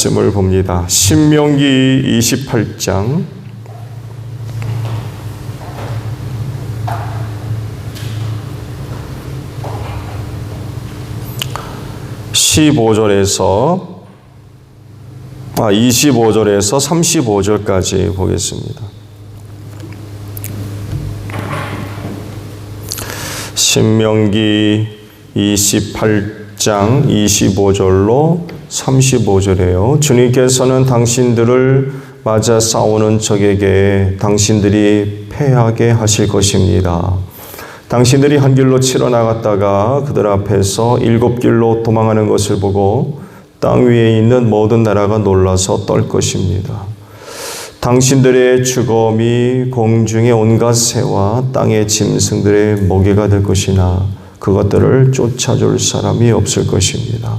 말씀을 봅니다. 신명기 28장 25절에서 35절까지 보겠습니다. 신명기 28장 25절로 35절이에요. 주님께서는 당신들을 맞아 싸우는 적에게 당신들이 패하게 하실 것입니다. 당신들이 한 길로 치러 나갔다가 그들 앞에서 7길로 도망하는 것을 보고 땅 위에 있는 모든 나라가 놀라서 떨 것입니다. 당신들의 주검이 공중의 온갖 새와 땅의 짐승들의 먹이가 될 것이나 그것들을 쫓아줄 사람이 없을 것입니다.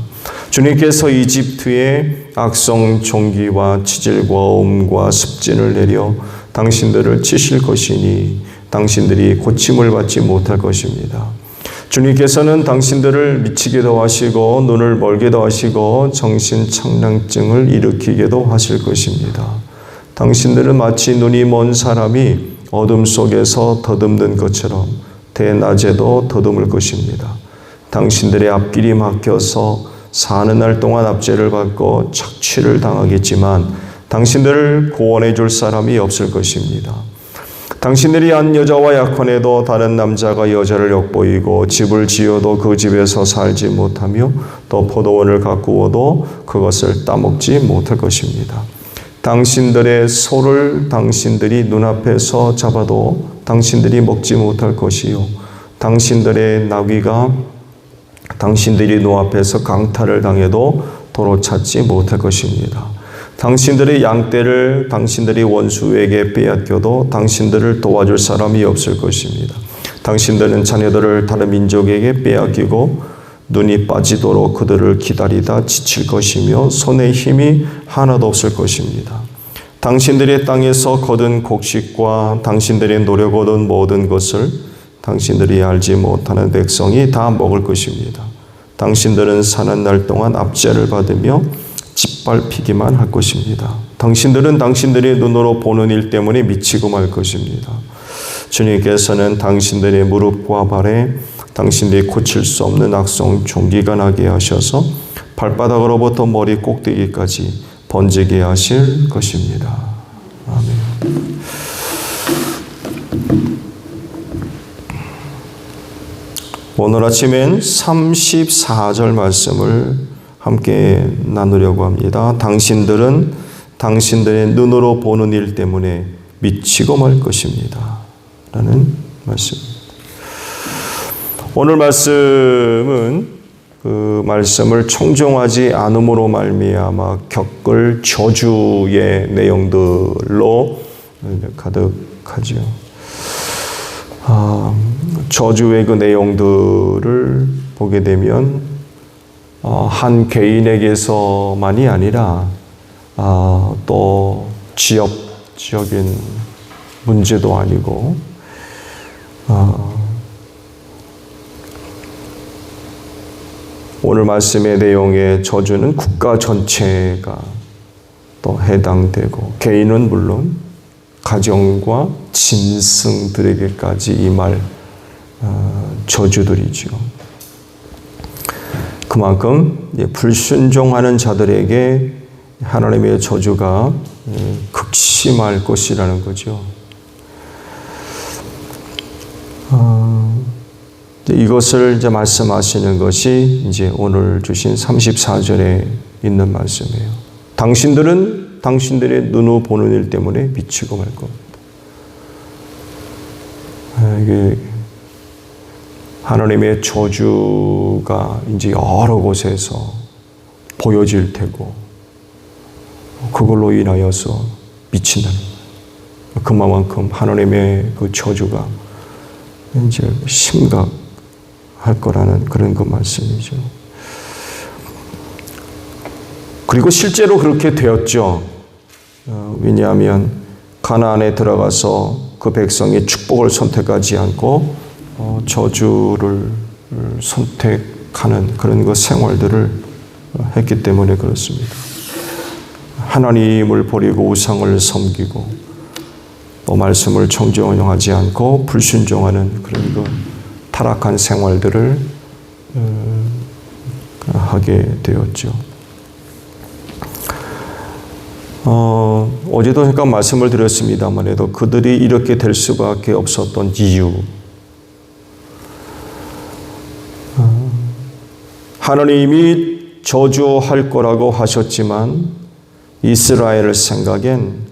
주님께서 이집트에 악성 종기와 치질과 엄과 습진을 내려 당신들을 치실 것이니 당신들이 고침을 받지 못할 것입니다. 주님께서는 당신들을 미치게도 하시고 눈을 멀게도 하시고 정신착란증을 일으키게도 하실 것입니다. 당신들은 마치 눈이 먼 사람이 어둠 속에서 더듬는 것처럼 대낮에도 더듬을 것입니다. 당신들의 앞길이 막혀서 사는 날 동안 압제를 받고 착취를 당하겠지만 당신들을 구원해 줄 사람이 없을 것입니다. 당신들이 한 여자와 약혼해도 다른 남자가 여자를 엿보이고 집을 지어도 그 집에서 살지 못하며 또 포도원을 가꾸어도 그것을 따먹지 못할 것입니다. 당신들의 소를 당신들이 눈앞에서 잡아도 당신들이 먹지 못할 것이요 당신들의 나귀가 당신들이 눈앞에서 강탈을 당해도 도로 찾지 못할 것입니다. 당신들의 양떼를 당신들이 원수에게 빼앗겨도 당신들을 도와줄 사람이 없을 것입니다. 당신들은 자녀들을 다른 민족에게 빼앗기고 눈이 빠지도록 그들을 기다리다 지칠 것이며 손에 힘이 하나도 없을 것입니다. 당신들의 땅에서 거둔 곡식과 당신들의 노력 얻은 모든 것을 당신들이 알지 못하는 백성이 다 먹을 것입니다. 당신들은 사는 날 동안 압제를 받으며 짓밟히기만 할 것입니다. 당신들은 당신들의 눈으로 보는 일 때문에 미치고 말 것입니다. 주님께서는 당신들의 무릎과 발에 당신들이 고칠 수 없는 악성 종기가 나게 하셔서 발바닥으로부터 머리 꼭대기까지 번지게 하실 것입니다. 아멘. 오늘 아침엔 34절 말씀을 함께 나누려고 합니다. 당신들은 당신들의 눈으로 보는 일 때문에 미치고 말 것입니다. 라는 말씀입니다. 오늘 말씀은 그 말씀을 청종하지 않음으로 말미암아 겪을 저주의 내용들로 가득하죠. 저주의 그 내용들을 보게 되면 한 개인에게서만이 아니라 또 지역적인 문제도 아니고 오늘 말씀의 내용의 저주는 국가 전체가 또 해당되고 개인은 물론 가정과 짐승들에게까지 임할 저주들이죠. 그만큼 불순종하는 자들에게 하나님의 저주가 극심할 것이라는 거죠. 이것을 이제 말씀하시는 것이 이제 오늘 주신 34절에 있는 말씀이에요. 당신들은 당신들의 눈으로 보는 일 때문에 미치고 말 겁니다. 이게 하나님의 저주가 이제 여러 곳에서 보여질 테고 그걸로 인하여서 미친다는 거예요. 그만큼 하나님의 그 저주가 이제 심각할 거라는 그런 그 말씀이죠. 그리고 실제로 그렇게 되었죠. 왜냐하면 가나안에 들어가서 그 백성이 축복을 선택하지 않고 저주를 선택하는 그런 그 생활들을 했기 때문에 그렇습니다. 하나님을 버리고 우상을 섬기고 또 말씀을 청정하지 않고 불순종하는 그런 그 타락한 생활들을 하게 되었죠. 어제도 잠깐 말씀을 드렸습니다만 해도 그들이 이렇게 될 수밖에 없었던 이유, 하나님이 저주할 거라고 하셨지만 이스라엘을 생각엔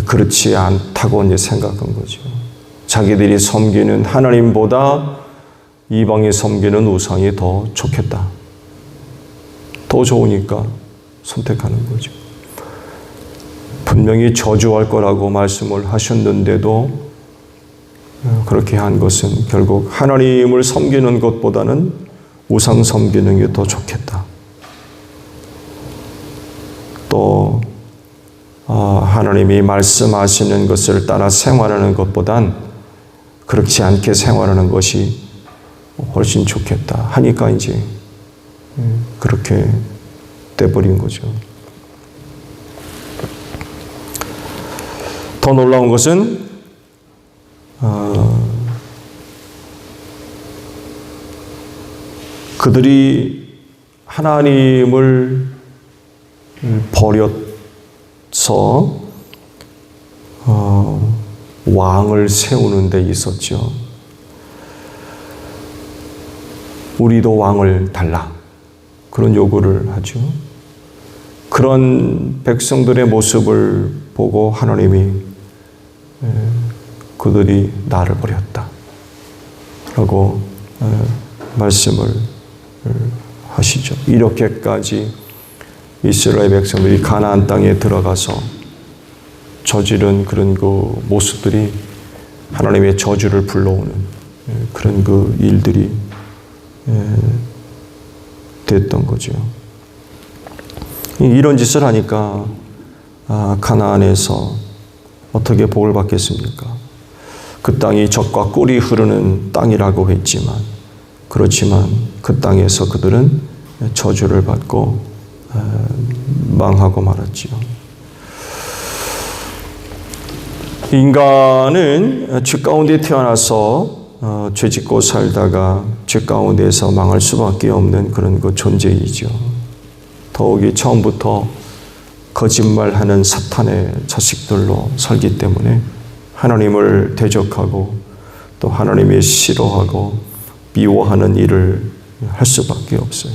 그렇지 않다고 생각한 거죠. 자기들이 섬기는 하나님보다 이방이 섬기는 우상이 더 좋겠다. 더 좋으니까 선택하는 거죠. 분명히 저주할 거라고 말씀을 하셨는데도 그렇게 한 것은 결국 하나님을 섬기는 것보다는 우상 섬기는 게 더 좋겠다. 또 하나님이 말씀하시는 것을 따라 생활하는 것보단 그렇지 않게 생활하는 것이 훨씬 좋겠다 하니까 이제 그렇게 돼버린 거죠. 더 놀라운 것은 그들이 하나님을 버려서 왕을 세우는 데 있었죠. 우리도 왕을 달라. 그런 요구를 하죠. 그런 백성들의 모습을 보고 하나님이 그들이 나를 버렸다 라고 말씀을 하시죠. 이렇게까지 이스라엘 백성들이 가나안 땅에 들어가서 저지른 그런 그 모습들이 하나님의 저주를 불러오는 그런 그 일들이 됐던 거죠. 이런 짓을 하니까 가나안에서 어떻게 복을 받겠습니까? 그 땅이 젖과 꿀이 흐르는 땅이라고 했지만 그렇지만 그 땅에서 그들은 저주를 받고 망하고 말았지요. 인간은 죄 가운데 태어나서 죄 짓고 살다가 죄 가운데서 망할 수밖에 없는 그런 그 존재이죠. 더욱이 처음부터 거짓말하는 사탄의 자식들로 살기 때문에 하나님을 대적하고 또 하나님이 싫어하고 미워하는 일을 할 수밖에 없어요.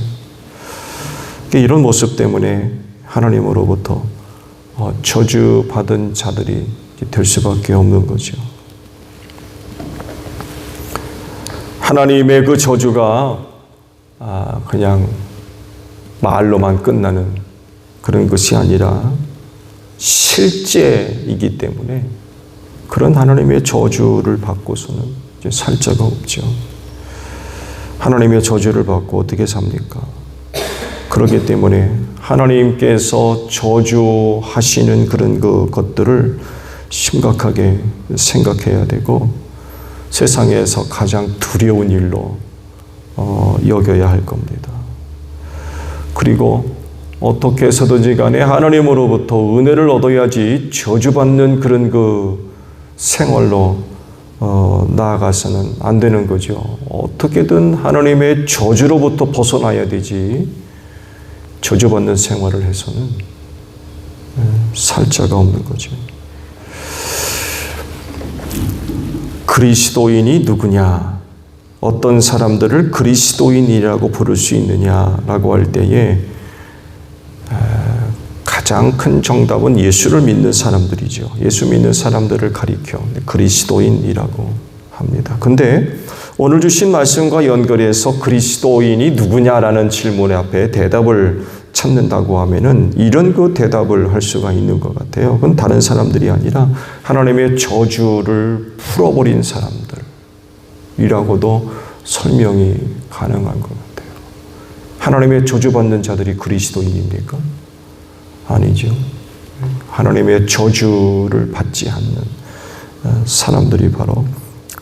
이런 모습 때문에 하나님으로부터 저주받은 자들이 될 수밖에 없는 거죠. 하나님의 그 저주가 그냥 말로만 끝나는 그런 것이 아니라 실제이기 때문에 그런 하나님의 저주를 받고서는 이제 살 자가 없죠. 하나님의 저주를 받고 어떻게 삽니까? 그렇기 때문에 하나님께서 저주하시는 그런 것들을 심각하게 생각해야 되고 세상에서 가장 두려운 일로 여겨야 할 겁니다. 그리고 어떻게 해서든지 간에 하나님으로부터 은혜를 얻어야지 저주받는 그런 그 생활로 나아가서는 안 되는 거죠. 어떻게든 하나님의 저주로부터 벗어나야 되지 저주받는 생활을 해서는 살 자가 없는 거죠. 그리스도인이 누구냐? 어떤 사람들을 그리스도인이라고 부를 수 있느냐라고 할 때에 가장 큰 정답은 예수를 믿는 사람들이죠. 예수 믿는 사람들을 가리켜 그리스도인이라고 합니다. 근데 오늘 주신 말씀과 연결해서 그리스도인이 누구냐라는 질문 앞에 대답을 찾는다고 하면은 이런 그 대답을 할 수가 있는 것 같아요. 그건 다른 사람들이 아니라 하나님의 저주를 풀어버린 사람들이라고도 설명이 가능한 것 같아요. 하나님의 저주받는 자들이 그리스도인입니까? 아니죠. 하나님의 저주를 받지 않는 사람들이 바로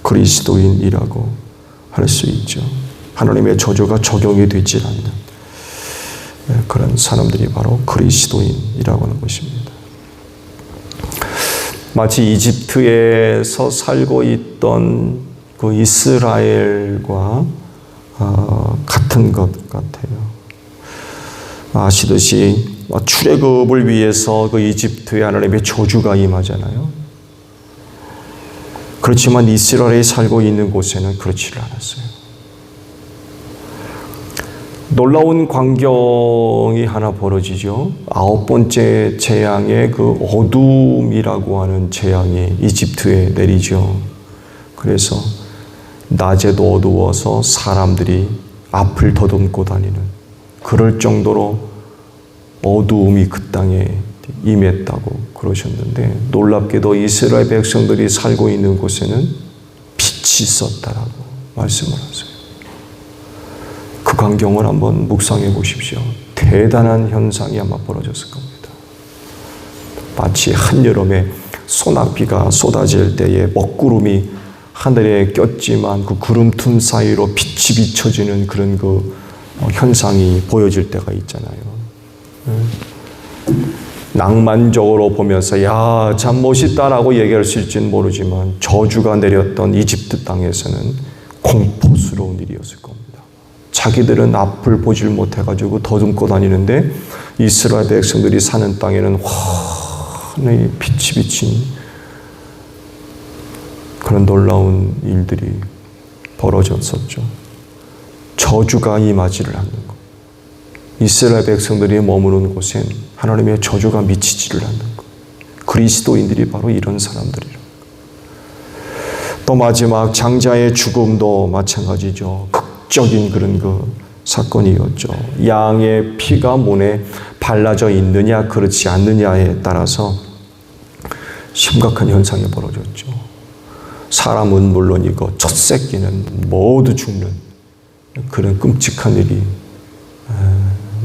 그리스도인이라고 할 수 있죠. 하나님의 저주가 적용이 되지 않는 그런 사람들이 바로 그리스도인이라고 하는 것입니다. 마치 이집트에서 살고 있던 그 이스라엘과 같은 것 같아요. 아시듯이 출애굽을 위해서 그 이집트에 하나님의 저주가 임하잖아요. 그렇지만 이스라엘이 살고 있는 곳에는 그렇지를 않았어요. 놀라운 광경이 하나 벌어지죠. 9번째 재앙의 그 어둠이라고 하는 재앙이 이집트에 내리죠. 그래서 낮에도 어두워서 사람들이 앞을 더듬고 다니는 그럴 정도로 어두움이 그 땅에 임했다고 그러셨는데, 놀랍게도 이스라엘 백성들이 살고 있는 곳에는 빛이 있었다라고 말씀을 하세요. 그 광경을 한번 묵상해 보십시오. 대단한 현상이 아마 벌어졌을 겁니다. 마치 한여름에 소낙비가 쏟아질 때에 먹구름이 하늘에 꼈지만 그 구름 틈 사이로 빛이 비춰지는 그런 그 현상이 보여질 때가 있잖아요. 낭만적으로 보면서 야, 참 멋있다라고 얘기할 수 있을지는 모르지만 저주가 내렸던 이집트 땅에서는 공포스러운 일이었을 겁니다. 자기들은 앞을 보질 못해가지고 더듬고 다니는데 이스라엘 백성들이 사는 땅에는 환히 빛이 비친 그런 놀라운 일들이 벌어졌었죠. 저주가 임하지를 않는 것. 이스라엘 백성들이 머무는 곳엔 하나님의 저주가 미치지를 않는 것. 그리스도인들이 바로 이런 사람들이라. 또 마지막 장자의 죽음도 마찬가지죠. 극적인 그런 그 사건이었죠. 양의 피가 문에 발라져 있느냐 그렇지 않느냐에 따라서 심각한 현상이 벌어졌죠. 사람은 물론이고 첫 새끼는 모두 죽는 그런 끔찍한 일이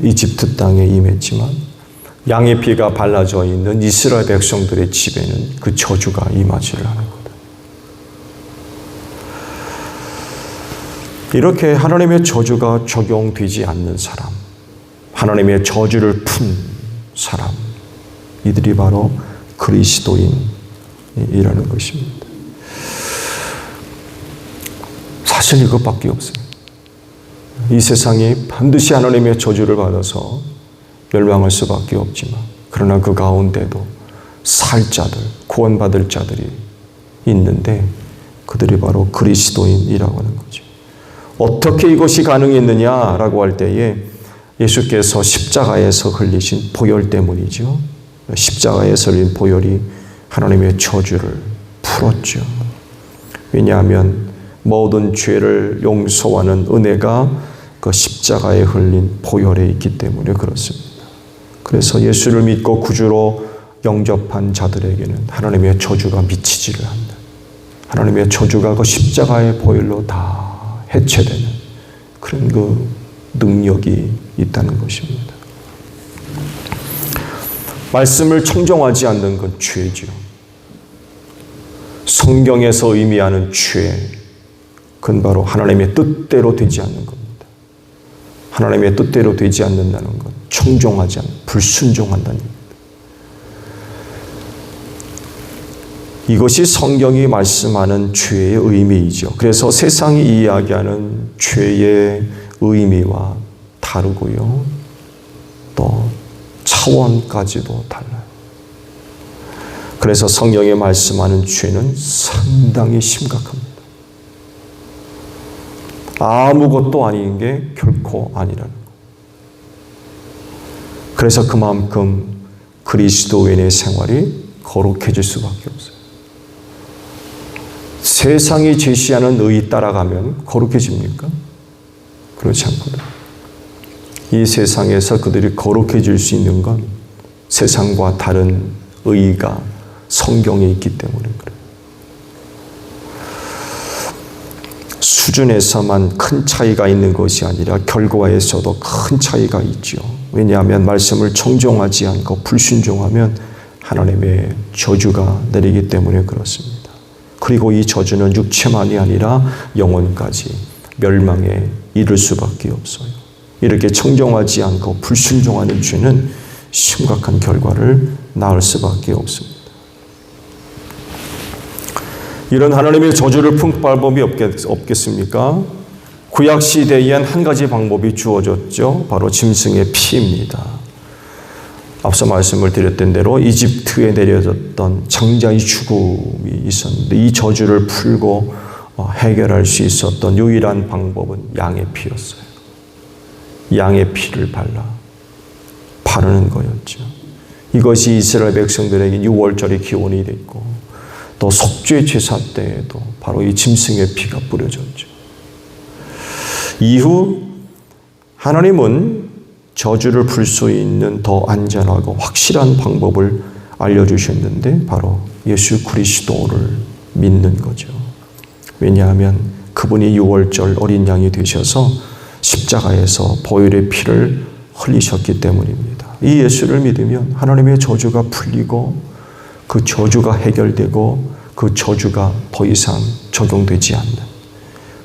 이집트 땅에 임했지만, 양의 피가 발라져 있는 이스라엘 백성들의 집에는 그 저주가 임하지를 않은 거다. 이렇게 하나님의 저주가 적용되지 않는 사람, 하나님의 저주를 푼 사람, 이들이 바로 그리스도인이라는 것입니다. 사실 이것밖에 없어요. 이 세상이 반드시 하나님의 저주를 받아서 멸망할 수밖에 없지만, 그러나 그 가운데도 살 자들, 구원받을 자들이 있는데 그들이 바로 그리스도인이라고 하는 거죠. 어떻게 이것이 가능했느냐라고 할 때에 예수께서 십자가에서 흘리신 보혈 때문이죠. 십자가에서 흘린 보혈이 하나님의 저주를 풀었죠. 왜냐하면 모든 죄를 용서하는 은혜가 그 십자가에 흘린 보혈에 있기 때문에 그렇습니다. 그래서 예수를 믿고 구주로 영접한 자들에게는 하나님의 저주가 미치지를 않는, 하나님의 저주가 그 십자가의 보혈로 다 해체되는 그런 그 능력이 있다는 것입니다. 말씀을 청정하지 않는 건 죄죠. 성경에서 의미하는 죄, 그건 바로 하나님의 뜻대로 되지 않는 겁니다. 하나님의 뜻대로 되지 않는다는 것, 청종하지 않는, 불순종한다는 겁니다. 이것이 성경이 말씀하는 죄의 의미이죠. 그래서 세상이 이야기하는 죄의 의미와 다르고요. 또 차원까지도 달라요. 그래서 성경이 말씀하는 죄는 상당히 심각합니다. 아무것도 아닌 게 결코 아니라는 것. 그래서 그만큼 그리스도인의 생활이 거룩해질 수밖에 없어요. 세상이 제시하는 의 따라가면 거룩해집니까? 그렇지 않거든. 이 세상에서 그들이 거룩해질 수 있는 건 세상과 다른 의가 성경에 있기 때문에 그래요. 수준에서만 큰 차이가 있는 것이 아니라 결과에서도 큰 차이가 있죠. 왜냐하면 말씀을 청종하지 않고 불순종하면 하나님의 저주가 내리기 때문에 그렇습니다. 그리고 이 저주는 육체만이 아니라 영혼까지 멸망에 이를 수밖에 없어요. 이렇게 청정하지 않고 불순종하는 죄는 심각한 결과를 낳을 수밖에 없습니다. 이런 하나님의 저주를 품을 방법이 없겠습니까? 구약 시대에는 한 가지 방법이 주어졌죠. 바로 짐승의 피입니다. 앞서 말씀을 드렸던 대로 이집트에 내려졌던 장자의 죽음이 있었는데 이 저주를 풀고 해결할 수 있었던 유일한 방법은 양의 피였어요. 양의 피를 바르는 거였죠. 이것이 이스라엘 백성들에게 6월절의 기원이 됐고 또 속죄 제사 때에도 바로 이 짐승의 피가 뿌려졌죠. 이후 하나님은 저주를 풀 수 있는 더 안전하고 확실한 방법을 알려주셨는데 바로 예수 그리스도를 믿는 거죠. 왜냐하면 그분이 6월절 어린 양이 되셔서 십자가에서 보혈의 피를 흘리셨기 때문입니다. 이 예수를 믿으면 하나님의 저주가 풀리고 그 저주가 해결되고 그 저주가 더 이상 적용되지 않는,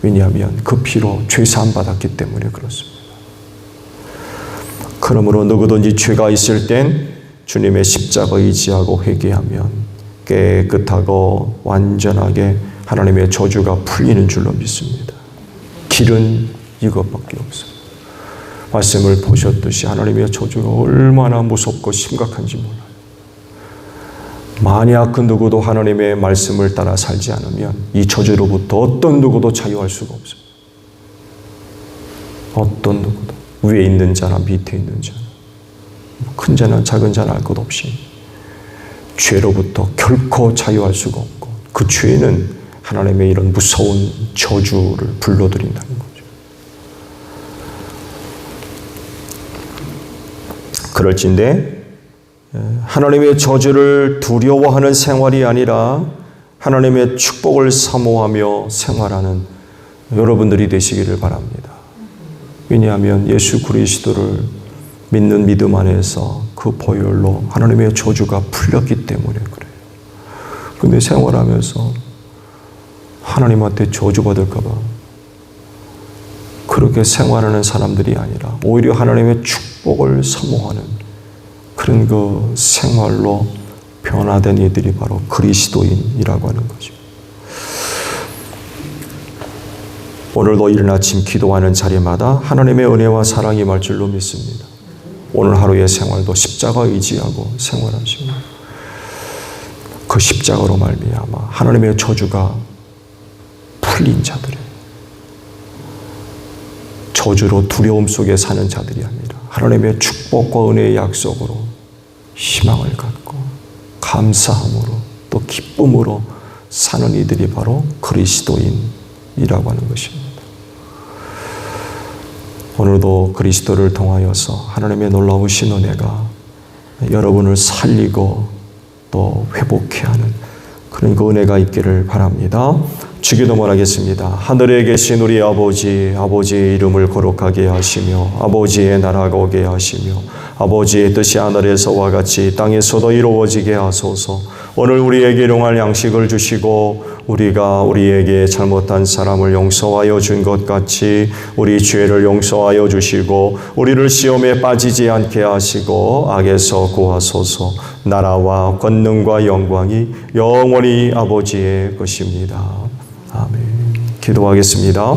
왜냐하면 그 피로 죄사함 받았기 때문에 그렇습니다. 그러므로 누구든지 죄가 있을 땐 주님의 십자가 의지하고 회개하면 깨끗하고 완전하게 하나님의 저주가 풀리는 줄로 믿습니다. 길은 이것밖에 없어요. 말씀을 보셨듯이 하나님의 저주가 얼마나 무섭고 심각한지 몰라요. 만약 그 누구도 하나님의 말씀을 따라 살지 않으면 이 저주로부터 어떤 누구도 자유할 수가 없습니다. 어떤 누구도. 위에 있는 자나 밑에 있는 자, 큰 자나 작은 자나 알 것 없이 죄로부터 결코 자유할 수가 없고 그 죄는 하나님의 이런 무서운 저주를 불러들인다는 거죠. 그럴진데 하나님의 저주를 두려워하는 생활이 아니라 하나님의 축복을 사모하며 생활하는 여러분들이 되시기를 바랍니다. 왜냐하면 예수 그리스도를 믿는 믿음 안에서 그 보혈로 하나님의 저주가 풀렸기 때문에 그래요. 그런데 생활하면서 하나님한테 저주받을까 봐 그렇게 생활하는 사람들이 아니라 오히려 하나님의 축복을 사모하는 그런 그 생활로 변화된 이들이 바로 그리스도인이라고 하는 거죠. 오늘도 이른 아침 기도하는 자리마다 하나님의 은혜와 사랑이 임할 줄로 믿습니다. 오늘 하루의 생활도 십자가 의지하고 생활하시고 그 십자가로 말미암아 하나님의 저주가 풀린 자들이에요. 저주로 두려움 속에 사는 자들이 아니라 하나님의 축복과 은혜의 약속으로 희망을 갖고 감사함으로 또 기쁨으로 사는 이들이 바로 그리스도인이라고 하는 것입니다. 오늘도 그리스도를 통하여서 하나님의 놀라우신 은혜가 여러분을 살리고 또 회복케 하는 그런 그 은혜가 있기를 바랍니다. 주기도문 하겠습니다. 하늘에 계신 우리 아버지, 아버지의 이름을 거룩하게 하시며 아버지의 나라가 오게 하시며 아버지의 뜻이 하늘에서와 같이 땅에서도 이루어지게 하소서. 오늘 우리에게 일용할 양식을 주시고 우리가 우리에게 잘못한 사람을 용서하여 준 것 같이 우리 죄를 용서하여 주시고 우리를 시험에 빠지지 않게 하시고 악에서 구하소서. 나라와 권능과 영광이 영원히 아버지의 것입니다. 아멘. 기도하겠습니다.